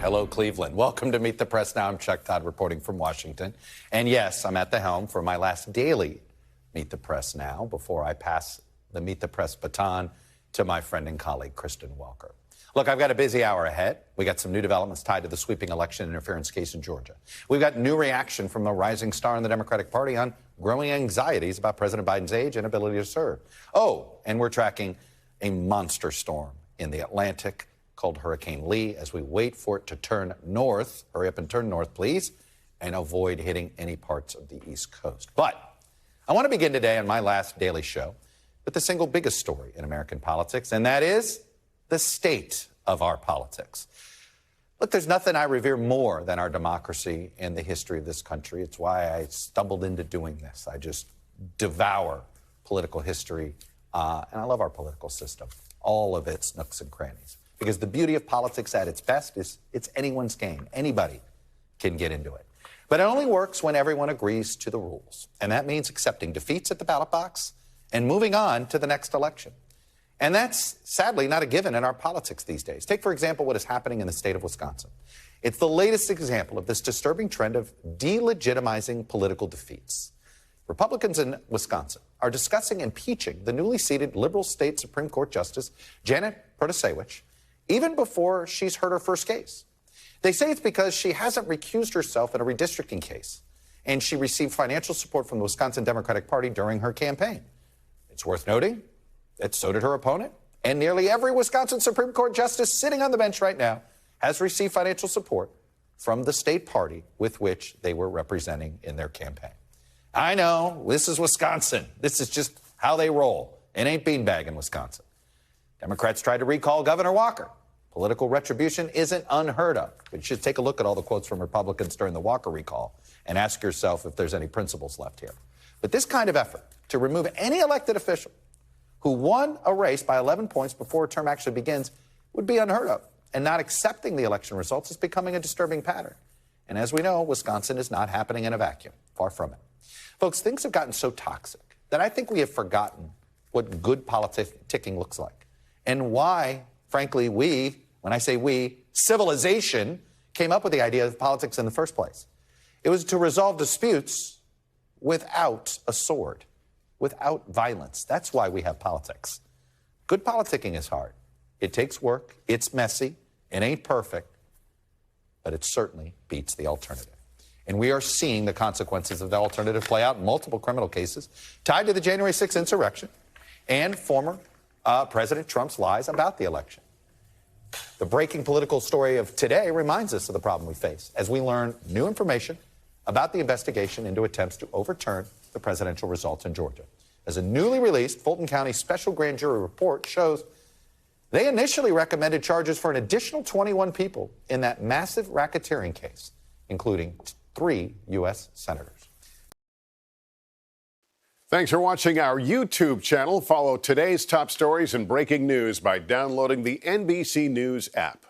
Hello, Cleveland. Welcome to Meet the Press Now. I'm Todd reporting from Washington. And yes, I'm at the helm for my last daily Meet the Press Now before I pass the Meet the Press baton to my friend and colleague, Kristen Welker. Look, I've got a busy hour ahead. We got some new developments tied to the sweeping election interference case in Georgia. We've got new reaction from a rising star in the Democratic Party on growing anxieties about President Biden's age and ability to serve. Oh, and we're tracking a monster storm in the Atlantic called Hurricane Lee as we wait for it to turn north. Hurry up and turn north, please, and avoid hitting any parts of the East Coast. But I want to begin today on my last daily show with the single biggest story in American politics, and that is the state of our politics. Look, there's nothing I revere more than our democracy and the history of this country. It's why I stumbled into doing this. I just devour political history, and I love our political system, all of its nooks and crannies. Because the beauty of politics at its best is it's anyone's game. Anybody can get into it. But it only works when everyone agrees to the rules. And that means accepting defeats at the ballot box and moving on to the next election. And that's sadly not a given in our politics these days. Take, for example, what is happening in the state of Wisconsin. It's the latest example of this disturbing trend of delegitimizing political defeats. Republicans in Wisconsin are discussing impeaching the newly seated liberal state Supreme Court Justice Janet Protasiewicz even before she's heard her first case. They say it's because she hasn't recused herself in a redistricting case, and she received financial support from the Wisconsin Democratic Party during her campaign. It's worth noting that so did her opponent, and nearly every Wisconsin Supreme Court justice sitting on the bench right now has received financial support from the state party with which they were representing in their campaign. I know, this is Wisconsin. This is just how they roll. It ain't beanbag in Wisconsin. Democrats tried to recall Governor Walker. Political retribution isn't unheard of. But you should take a look at all the quotes from Republicans during the Walker recall and ask yourself if there's any principles left here. But this kind of effort to remove any elected official who won a race by 11 points before a term actually begins would be unheard of. And not accepting the election results is becoming a disturbing pattern. And as we know, Wisconsin is not happening in a vacuum. Far from it. Folks, things have gotten so toxic that I think we have forgotten what good politicking looks like and why, frankly, when I say we, civilization came up with the idea of politics in the first place. It was to resolve disputes without a sword, without violence. That's why we have politics. Good politicking is hard. It takes work. It's messy. It ain't perfect. But it certainly beats the alternative. And we are seeing the consequences of the alternative play out in multiple criminal cases tied to the January 6th insurrection and former President Trump's lies about the election. The breaking political story of today reminds us of the problem we face as we learn new information about the investigation into attempts to overturn the presidential results in Georgia. As a newly released Fulton County special grand jury report shows, they initially recommended charges for an additional 21 people in that massive racketeering case, including 3 U.S. senators. Thanks for watching our YouTube channel. Follow today's top stories and breaking news by downloading the NBC News app.